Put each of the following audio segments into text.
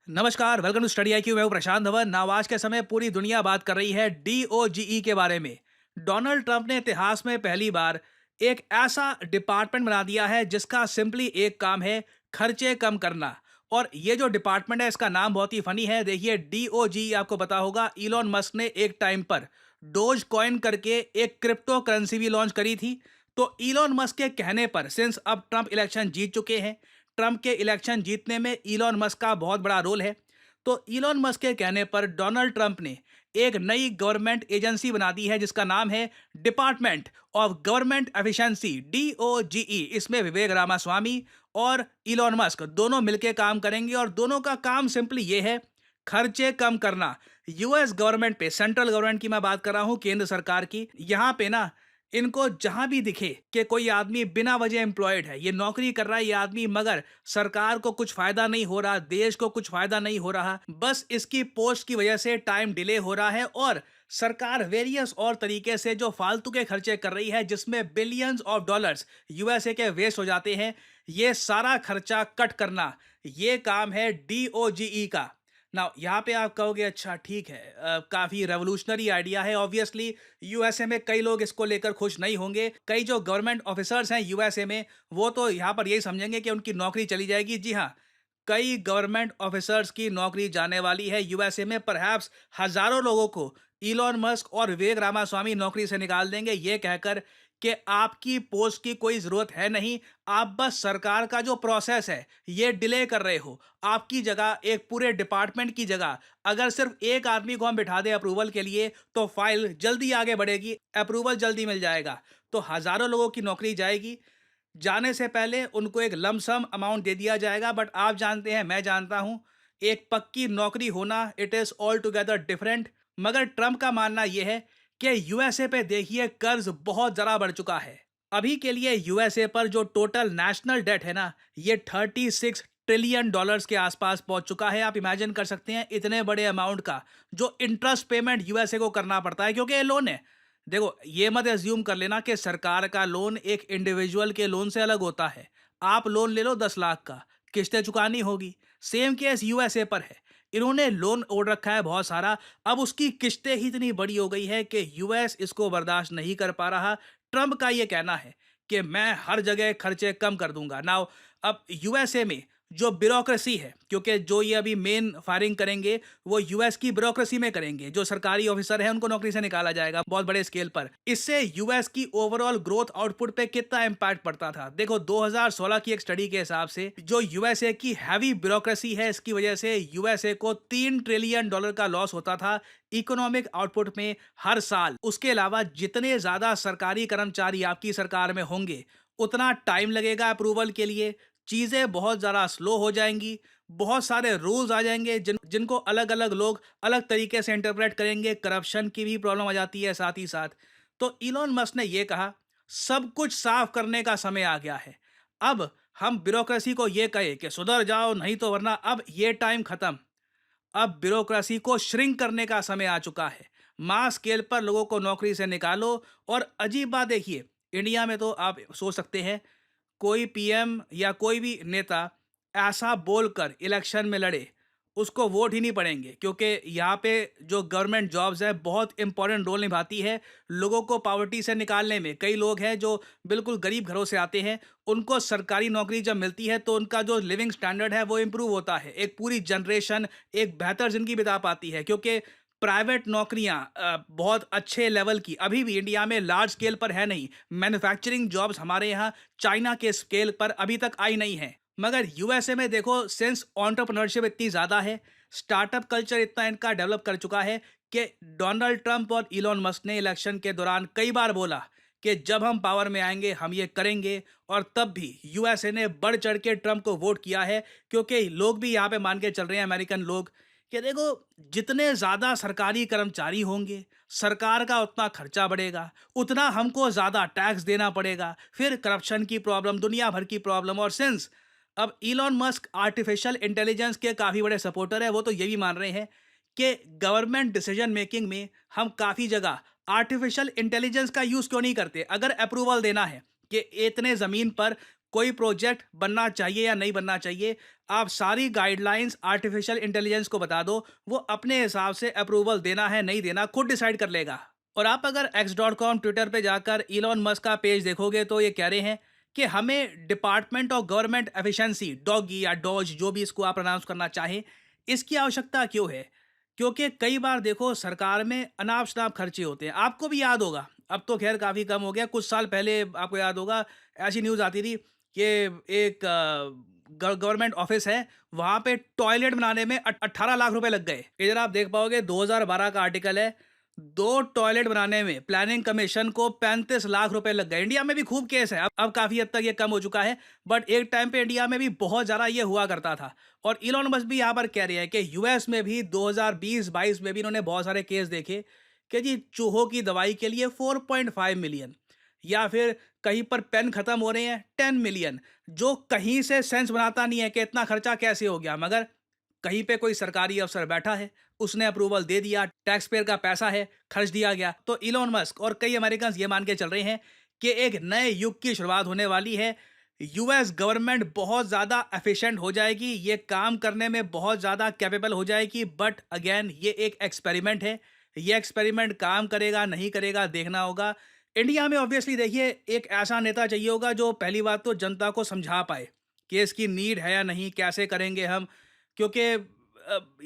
नमस्कार, welcome to study IQ. मैं हूं प्रशांत धवन। नाउ आज के समय पूरी दुनिया बात कर रही है डीओजीई के बारे में। डोनाल्ड ट्रंप ने इतिहास में पहली बार एक ऐसा डिपार्टमेंट बना दिया है जिसका सिंपली एक काम है, खर्चे कम करना। और ये जो डिपार्टमेंट है इसका नाम बहुत ही फनी है। देखिए, डीओजीई आपको पता होगा, इलॉन मस्क ने एक टाइम पर डोज कॉइन करके एक क्रिप्टो करेंसी भी लॉन्च करी थी। तो इलॉन मस्क के कहने पर, सिंस अब ट्रंप इलेक्शन जीत चुके हैं, ट्रंप के इलेक्शन जीतने में इलॉन मस्क का बहुत बड़ा रोल है। तो इलॉन मस्क के कहने पर डोनाल्ड ट्रंप ने एक नई गवर्नमेंट एजेंसी बना दी है जिसका नाम है डिपार्टमेंट ऑफ गवर्नमेंट एफिशिएंसी, डीओजीई। इसमें विवेक रामास्वामी और इलॉन मस्क दोनों मिलकर काम करेंगे और दोनों का काम सिंपली ये है, खर्चे कम करना। यूएस गवर्नमेंट पे, सेंट्रल गवर्नमेंट की मैं बात कर रहा हूं, केंद्र सरकार की, यहां पे ना इनको जहां भी दिखे कि कोई आदमी बिना वजह एम्प्लॉयड है, ये नौकरी कर रहा है ये आदमी, मगर सरकार को कुछ फायदा नहीं हो रहा, देश को कुछ फायदा नहीं हो रहा, बस इसकी पोस्ट की वजह से टाइम डिले हो रहा है और सरकार वेरियस और तरीके से जो फालतू के खर्चे कर रही है जिसमें बिलियंस ऑफ डॉलर्स यूएसए के वेस्ट हो जाते हैं, ये सारा खर्चा कट करना, ये काम है डीओजीई का। ना यहाँ पे आप कहोगे अच्छा ठीक है, काफी रेवोल्यूशनरी आइडिया है। ऑब्वियसली यूएसए में कई लोग इसको लेकर खुश नहीं होंगे। कई जो गवर्नमेंट ऑफिसर्स हैं यूएसए में, वो तो यहाँ पर यही समझेंगे कि उनकी नौकरी चली जाएगी। जी हाँ, कई गवर्नमेंट ऑफिसर्स की नौकरी जाने वाली है यूएसए में। परहैप्स हजारों लोगों को इलॉन मस्क और विवेक रामास्वामी नौकरी से निकाल देंगे, ये कहकर कि आपकी पोस्ट की कोई जरूरत है नहीं, आप बस सरकार का जो प्रोसेस है ये डिले कर रहे हो। आपकी जगह, एक पूरे डिपार्टमेंट की जगह, अगर सिर्फ एक आदमी को हम बिठा दें अप्रूवल के लिए तो फाइल जल्दी आगे बढ़ेगी, अप्रूवल जल्दी मिल जाएगा। तो हजारों लोगों की नौकरी जाएगी। जाने से पहले उनको एक लमसम अमाउंट दे दिया जाएगा। बट आप जानते हैं, मैं जानता हूं, एक पक्की नौकरी होना, it is all together different. मगर ट्रंप का मानना यह है कि यूएसए पे देखिए कर्ज बहुत ज़रा बढ़ चुका है। अभी के लिए यूएसए पर जो टोटल नेशनल डेट है ना, ये 36 ट्रिलियन डॉलर्स के आसपास पहुंच चुका है। आप इमेजिन कर सकते हैं इतने बड़े अमाउंट का जो इंटरेस्ट पेमेंट यूएसए को करना पड़ता है, क्योंकि ये लोन है। देखो, ये मत एज्यूम कर लेना कि सरकार का लोन एक इंडिविजुअल के लोन से अलग होता है। आप लोन ले लो 10 लाख का, किस्तें चुकानी होगी। सेम केस यूएसए पर है। इन्होंने लोन ओढ़ रखा है बहुत सारा। अब उसकी किस्तें ही इतनी बड़ी हो गई है कि यूएस इसको बर्दाश्त नहीं कर पा रहा। ट्रंप का ये कहना है कि मैं हर जगह खर्चे कम कर दूंगा। नाउ, अब यूएसए में जो ब्यूरोक्रेसी है, क्योंकि जो ये अभी मेन फायरिंग करेंगे वो यूएस की ब्यूरोक्रेसी में करेंगे। जो सरकारी ऑफिसर है उनको नौकरी से निकाला जाएगा बहुत बड़े स्केल पर। इससे यूएस की ओवरऑल ग्रोथ आउटपुट पे कितना इंपैक्ट पड़ता था देखो। 2016 की एक स्टडी के हिसाब से जो यूएसए की हैवी ब्यूरोक्रेसी है, इसकी वजह से यूएसए को $3 ट्रिलियन का लॉस होता था इकोनॉमिक आउटपुट में हर साल। उसके अलावा जितने ज्यादा सरकारी कर्मचारी आपकी सरकार में होंगे, उतना टाइम लगेगा अप्रूवल के लिए, चीज़ें बहुत ज़्यादा स्लो हो जाएंगी, बहुत सारे रूल्स आ जाएंगे जिनको अलग अलग लोग अलग तरीके से इंटरप्रेट करेंगे। करप्शन की भी प्रॉब्लम आ जाती है साथ ही साथ। तो इलॉन मस्क ने यह कहा, सब कुछ साफ करने का समय आ गया है। अब हम ब्यूरोक्रेसी को यह कहे कि सुधर जाओ, नहीं तो वरना अब ये टाइम खत्म। अब ब्यूरोक्रेसी को श्रिंक करने का समय आ चुका है। मास स्केल पर लोगों को नौकरी से निकालो। और अजीब बात देखिए, इंडिया में तो आप सोच सकते हैं कोई पीएम या कोई भी नेता ऐसा बोलकर इलेक्शन में लड़े, उसको वोट ही नहीं पड़ेंगे, क्योंकि यहाँ पे जो गवर्नमेंट जॉब्स है बहुत इंपॉर्टेंट रोल निभाती है लोगों को पॉवर्टी से निकालने में। कई लोग हैं जो बिल्कुल गरीब घरों से आते हैं, उनको सरकारी नौकरी जब मिलती है तो उनका जो लिविंग स्टैंडर्ड है वो इम्प्रूव होता है। एक पूरी जनरेशन एक बेहतर जिंदगी बिता पाती है, क्योंकि प्राइवेट नौकरियां बहुत अच्छे लेवल की अभी भी इंडिया में लार्ज स्केल पर है नहीं। मैन्युफैक्चरिंग जॉब्स हमारे यहाँ चाइना के स्केल पर अभी तक आई नहीं है। मगर यूएसए में देखो, सिंस एंटरप्रेन्योरशिप इतनी ज़्यादा है, स्टार्टअप कल्चर इतना इनका डेवलप कर चुका है कि डोनाल्ड ट्रंप और इलॉन मस्क ने इलेक्शन के दौरान कई बार बोला कि जब हम पावर में आएंगे हम ये करेंगे। और तब भी यूएसए ने बढ़ चढ़ के ट्रंप को वोट किया है, क्योंकि लोग भी यहाँ पे मान के चल रहे हैं, अमेरिकन लोग, कि देखो जितने ज़्यादा सरकारी कर्मचारी होंगे, सरकार का उतना खर्चा बढ़ेगा, उतना हमको ज़्यादा टैक्स देना पड़ेगा, फिर करप्शन की प्रॉब्लम, दुनिया भर की प्रॉब्लम। और सिंस अब इलॉन मस्क आर्टिफिशियल इंटेलिजेंस के काफ़ी बड़े सपोर्टर है, वो तो ये भी मान रहे हैं कि गवर्नमेंट डिसीजन मेकिंग में हम काफ़ी जगह आर्टिफिशियल इंटेलिजेंस का यूज़ क्यों नहीं करते। अगर अप्रूवल देना है कि इतने ज़मीन पर कोई प्रोजेक्ट बनना चाहिए या नहीं बनना चाहिए, आप सारी गाइडलाइंस आर्टिफिशियल इंटेलिजेंस को बता दो, वो अपने हिसाब से अप्रूवल देना है नहीं देना खुद डिसाइड कर लेगा। और आप अगर x.com ट्विटर पे जाकर इलॉन मस्क का पेज देखोगे तो ये कह रहे हैं कि हमें department of government efficiency, doggy या डॉज, जो भी इसको आप प्रोनाउंस करना चाहें, इसकी आवश्यकता क्यों है? क्योंकि कई बार देखो सरकार में अनाप शनाप खर्चे होते हैं। आपको भी याद होगा, अब तो खैर काफ़ी कम हो गया, कुछ साल पहले आपको याद होगा ऐसी न्यूज़ आती थी कि एक गवर्नमेंट ऑफिस है, वहाँ पे टॉयलेट बनाने में 18 लाख रुपए लग गए। इधर आप देख पाओगे 2012 का आर्टिकल है, 2 टॉयलेट बनाने में प्लानिंग कमीशन को 35 लाख रुपए लग गए। इंडिया में भी खूब केस है, अब काफ़ी हद तक ये कम हो चुका है, बट एक टाइम पे इंडिया में भी बहुत ज़्यादा ये हुआ करता था। और इलॉन मस्क भी यहाँ पर कह रहे हैं कि यूएस में भी 2020-22 में भी इन्होंने बहुत सारे केस देखे कि जी चूहों की दवाई के लिए 4.5 मिलियन, या फिर कहीं पर पेन खत्म हो रहे हैं 10 मिलियन, जो कहीं से सेंस बनाता नहीं है कि इतना खर्चा कैसे हो गया, मगर कहीं पे कोई सरकारी अफसर बैठा है, उसने अप्रूवल दे दिया, टैक्स पेयर का पैसा है, खर्च दिया गया। तो इलॉन मस्क और कई अमेरिकन ये मान के चल रहे हैं कि एक नए युग की शुरुआत होने वाली है। यूएस गवर्नमेंट बहुत ज़्यादा एफिशिएंट हो जाएगी, ये काम करने में बहुत ज़्यादा कैपेबल हो जाएगी, बट अगेन ये एक एक्सपेरिमेंट है। ये एक्सपेरिमेंट काम करेगा नहीं करेगा देखना होगा। इंडिया में ऑब्वियसली देखिए एक ऐसा नेता चाहिए होगा जो पहली बात तो जनता को समझा पाए कि इसकी नीड है या नहीं, कैसे करेंगे हम, क्योंकि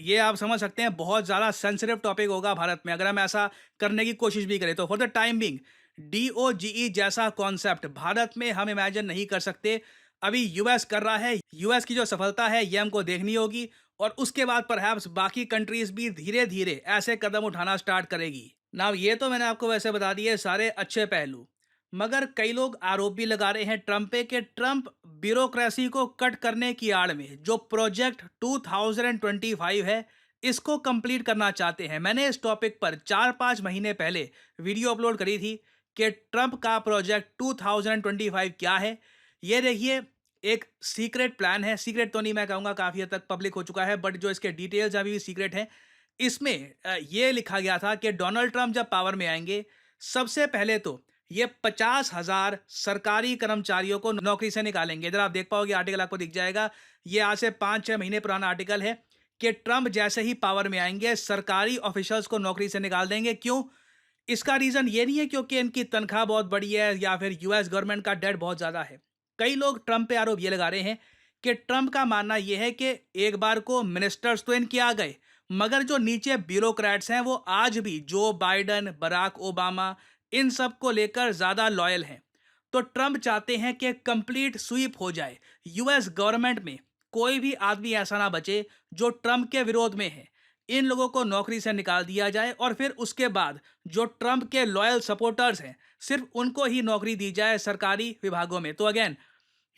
ये आप समझ सकते हैं बहुत ज़्यादा सेंसिटिव टॉपिक होगा भारत में अगर हम ऐसा करने की कोशिश भी करें। तो फॉर द टाइम बिंग डीओजीई जैसा कॉन्सेप्ट भारत में हम इमेजिन नहीं कर सकते। अभी यूएस कर रहा है, यूएस की जो सफलता है ये हमको देखनी होगी, और उसके बाद परहैप्स बाकी कंट्रीज भी धीरे धीरे ऐसे कदम उठाना स्टार्ट करेगी ना। ये तो मैंने आपको वैसे बता दिए सारे अच्छे पहलू, मगर कई लोग आरोप भी लगा रहे हैं ट्रंप पे कि ट्रंप ब्यूरोक्रेसी को कट करने की आड़ में जो प्रोजेक्ट 2025 है इसको कंप्लीट करना चाहते हैं। मैंने इस टॉपिक पर 4-5 महीने पहले वीडियो अपलोड करी थी कि ट्रंप का प्रोजेक्ट 2025 क्या है। ये देखिए एक सीक्रेट प्लान है, सीक्रेट तो नहीं मैं कहूँगा, काफ़ी हद तक पब्लिक हो चुका है, बट जो इसके डिटेल्स अभी भी सीक्रेट हैं। इसमें ये लिखा गया था कि डोनाल्ड ट्रंप जब पावर में आएंगे, सबसे पहले तो ये 50,000 सरकारी कर्मचारियों को नौकरी से निकालेंगे। इधर आप देख पाओगे आर्टिकल आपको दिख जाएगा, ये आज से 5-6 महीने पुराना आर्टिकल है कि ट्रंप जैसे ही पावर में आएंगे सरकारी ऑफिसर्स को नौकरी से निकाल देंगे। क्यों? इसका रीज़न ये नहीं है क्योंकि इनकी तनख्वाह बहुत बड़ी है या फिर यूएस गवर्नमेंट का डेट बहुत ज़्यादा है। कई लोग ट्रंप पे आरोप ये लगा रहे हैं कि ट्रंप का मानना यह है कि एक बार को मिनिस्टर्स तो इनके आ गए, मगर जो नीचे ब्यूरोक्रेट्स हैं वो आज भी जो बाइडन, बराक ओबामा, इन सब को लेकर ज़्यादा लॉयल हैं। तो ट्रंप चाहते हैं कि कंप्लीट स्वीप हो जाए, यूएस गवर्नमेंट में कोई भी आदमी ऐसा ना बचे जो ट्रंप के विरोध में है। इन लोगों को नौकरी से निकाल दिया जाए और फिर उसके बाद जो ट्रंप के लॉयल सपोर्टर्स हैं सिर्फ उनको ही नौकरी दी जाए सरकारी विभागों में। तो अगेन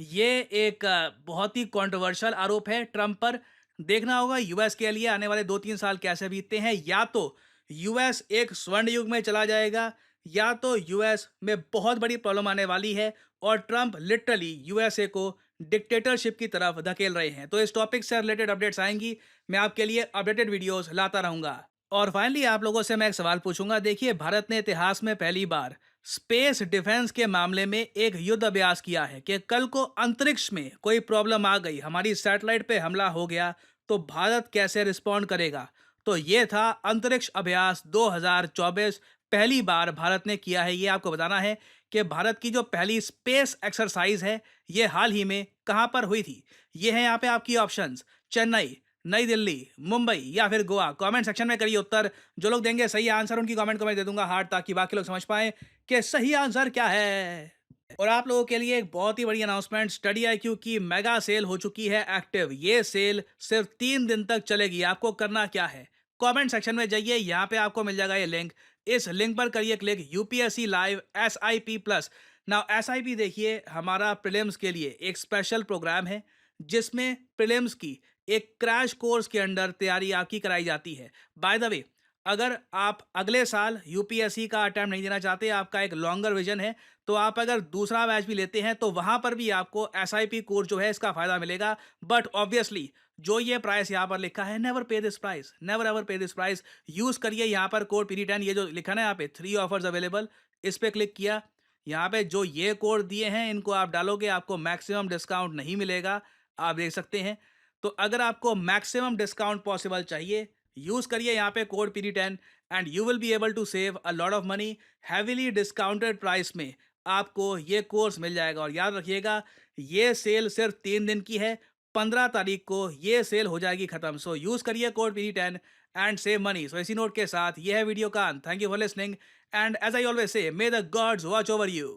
ये एक बहुत ही कंट्रोवर्शियल आरोप है ट्रंप पर। देखना होगा यूएस के लिए आने वाले 2-3 साल कैसे बीतते हैं। या तो यूएस एक स्वर्ण युग में चला जाएगा, या तो यूएस में बहुत बड़ी प्रॉब्लम आने वाली है और ट्रंप लिटरली यूएसए को डिक्टेटरशिप की तरफ धकेल रहे हैं। तो इस टॉपिक से रिलेटेड अपडेट्स आएंगी, मैं आपके लिए अपडेटेड वीडियोस लाता रहूंगा। और फाइनली आप लोगों से मैं एक सवाल पूछूंगा। देखिए भारत ने इतिहास में पहली बार स्पेस डिफेंस के मामले में एक युद्ध अभ्यास किया है कि कल को अंतरिक्ष में कोई प्रॉब्लम आ गई, हमारी सैटेलाइट पे हमला हो गया, तो भारत कैसे रिस्पॉन्ड करेगा। तो ये था अंतरिक्ष अभ्यास 2024, पहली बार भारत ने किया है। ये आपको बताना है कि भारत की जो पहली स्पेस एक्सरसाइज है ये हाल ही में कहां पर हुई थी। ये है यहाँ पे आपकी ऑप्शंस, चेन्नई, नई दिल्ली, मुंबई या फिर गोवा। कमेंट सेक्शन में करिए उत्तर। जो लोग देंगे सही आंसर उनकी कमेंट को मैं दे दूंगा हार्ट, ताकि बाकी लोग समझ पाए कि सही आंसर क्या है। और आप लोगों के लिए एक बहुत ही बड़ी अनाउंसमेंट, स्टडी आईक्यू की मेगा सेल हो चुकी है एक्टिव। ये सेल सिर्फ 3 दिन तक चलेगी। आपको करना क्या है, कमेंट सेक्शन में जाइए, यहाँ पे आपको मिल जाएगा ये लिंक। इस लिंक पर करिए click, UPSC live SIP plus. Now SIP देखिए हमारा प्रीलिम्स के लिए एक स्पेशल प्रोग्राम है जिसमें प्रीलिम्स की एक क्रैश कोर्स के अंडर तैयारी आपकी कराई जाती है। बाय द वे, अगर आप अगले साल यूपीएससी का अटेम्प्ट नहीं देना चाहते, आपका एक लॉन्गर विजन है, तो आप अगर दूसरा बैच भी लेते हैं तो वहां पर भी आपको SIP कोर्स जो है इसका फायदा मिलेगा। बट ऑब्वियसली जो ये प्राइस यहाँ पर लिखा है, नेवर पे दिस प्राइस, नेवर एवर पे दिस प्राइस। यूज करिए यहाँ पर कोड PD10, ये जो लिखा ना यहाँ पे 3 ऑफर्स अवेलेबल, इस पे क्लिक किया, यहाँ पे जो ये कोड दिए हैं इनको आप डालोगे, आपको मैक्सिमम डिस्काउंट नहीं मिलेगा, आप देख सकते हैं। तो अगर आपको मैक्सिमम डिस्काउंट पॉसिबल चाहिए, यूज करिए यहाँ पे code PD10 and you will be able to save a lot of money. Heavily discounted price में आपको ये कोर्स मिल जाएगा। और याद रखिएगा, ये सेल सिर्फ 3 दिन की है, 15 तारीख को ये सेल हो जाएगी खत्म। सो यूज करिए code PD10 and save money. So इसी नोट के साथ ये है वीडियो का अंत। Thank you for listening and as I always say, may the gods watch over you.